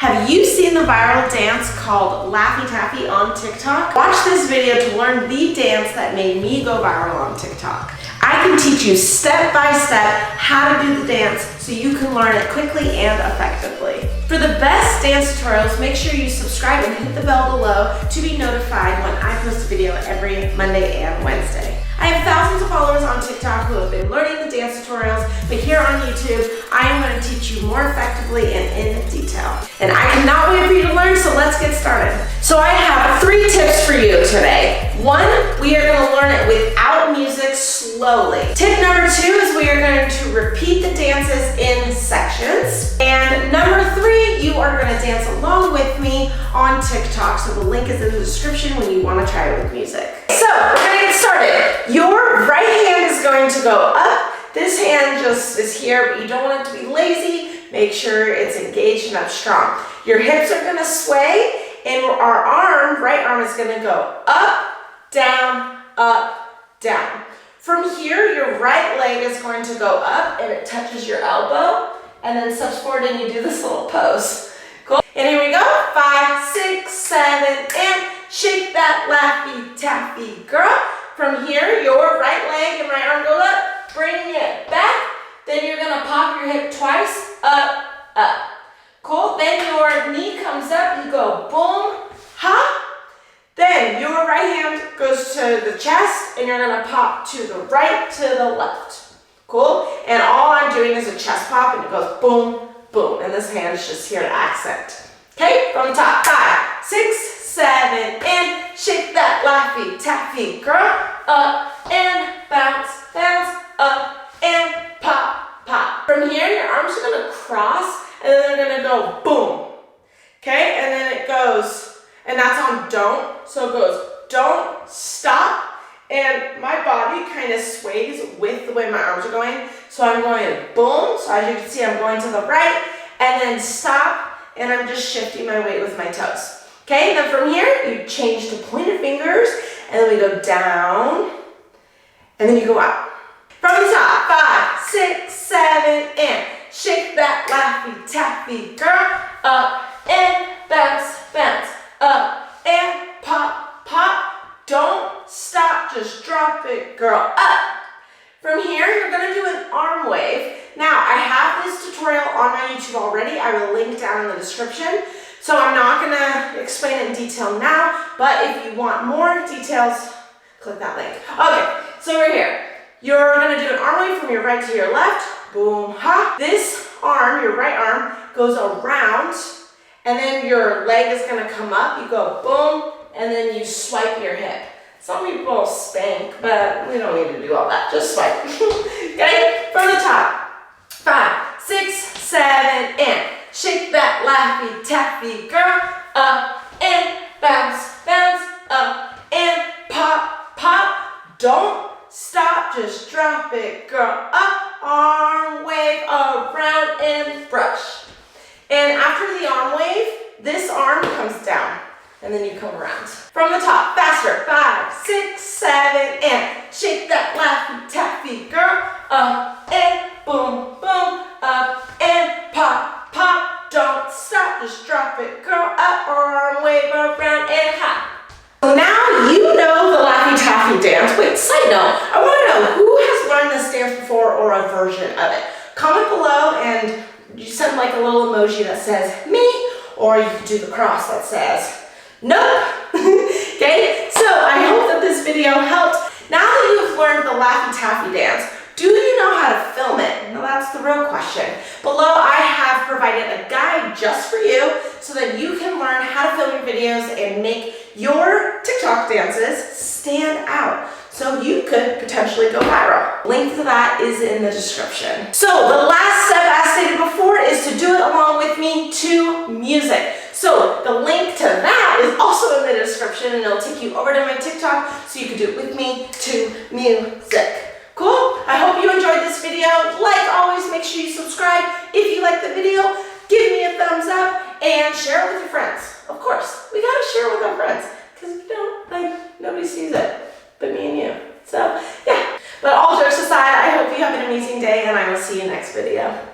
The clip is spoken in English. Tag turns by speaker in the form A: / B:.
A: Have you seen the viral dance called Laffy Taffy on TikTok? Watch this video to learn the dance that made me go viral on TikTok. I can teach you step by step how to do the dance so you can learn it quickly and effectively. For the best dance tutorials, make sure you subscribe and hit the bell below to be notified when I post a video every Monday and Wednesday. I have thousands of followers on TikTok who have been learning the dance tutorials, but here on YouTube, I am going to teach you more effectively and in detail. And I cannot wait for you to learn, so let's get started. So I have 3 tips for you today. 1, we are going to learn it without music slowly. Tip number 2 is we are going to repeat the dances in sections. And number 3, you are going to dance along with me on TikTok. So the link is in the description when you want to try it with music. So we're going to get started. Your right hand is going to go up. This hand just is here, but you don't want it to be lazy. Make sure it's engaged and up strong. Your hips are going to sway, and our right arm is going to go up, down, up, down. From here, your right leg is going to go up, and it touches your elbow, and then steps forward, and you do this little pose. Cool. And here we go. 5, 6, 7, and shake that Laffy Taffy, girl. From here, your right leg and right arm goes up, bring it back. Then you're gonna pop your hip twice, up, up. Cool, then your knee comes up, you go boom, ha. Then your right hand goes to the chest and you're gonna pop to the right, to the left. Cool, and all I'm doing is a chest pop and it goes boom, boom. And this hand is just here to accent. Okay, from the top, 5, 6, 7, and shake that Laffy Taffy, girl. Up and bounce, bounce, up and pop, pop. From here, your arms are gonna cross and then they're gonna go boom. Okay, and then it goes, and that's on don't. So it goes don't, stop, and my body kind of sways with the way my arms are going. So I'm going boom, so as you can see, I'm going to the right, and then stop, and I'm just shifting my weight with my toes. Okay, then from here, you change to pointed fingers, and then we go down, and then you go out. From the top, 5, 6, 7, and shake that Laffy Taffy, girl. Up and bounce, bounce, up and pop, pop. Don't stop, just drop it, girl, up. From here, you're gonna do an arm wave. Now, I have this tutorial on my YouTube already. I will link down in the description. So I'm not gonna explain it in detail now, but if you want more details, click that link. Okay, so we're here. You're gonna do an arm wave from your right to your left. Boom, ha. This arm, your right arm, goes around, and then your leg is gonna come up. You go boom, and then you swipe your hip. Some people spank, but we don't need to do all that. Just swipe. Okay, from the top. 5, 6, 7, and shake that Laffy Taffy, girl. Up and bounce, bounce, up and pop, pop. Don't stop, just drop it, girl. Up, arm wave, around and brush. And after the arm wave, this arm comes down. And then you come around. From the top, faster. 5, 6, 7, and shake that Laffy Taffy, girl. Up and boom, boom, up and pop, pop. Don't stop, just drop it, girl. Up, arm wave, around and hop. So now you know the Laffy Taffy dance. Wait, side note, I want to know who has learned this dance before or a version of it. Comment below and you send like a little emoji that says me, or you can do the cross that says nope. Okay, so I hope that this video helped. Now that you have learned the Laffy Taffy dance, do you know how to film it? Now that's the real question. Below I have provided a guide just for you so that you can learn how to film your videos and make your TikTok dances stand out so you could potentially go viral. Link to that is in the description. So the last step, as stated before, is to do it along with me to music. So the link to that is also in the description and it'll take you over to my TikTok so you can do it with me to music. Cool? I hope you enjoyed this video. Like always, make sure you subscribe. If you like the video, give me a thumbs up and share it with your friends. Of course, we gotta share it with our friends because if you don't, like, nobody sees it but me and you. So yeah, but all jokes aside, I hope you have an amazing day and I will see you next video.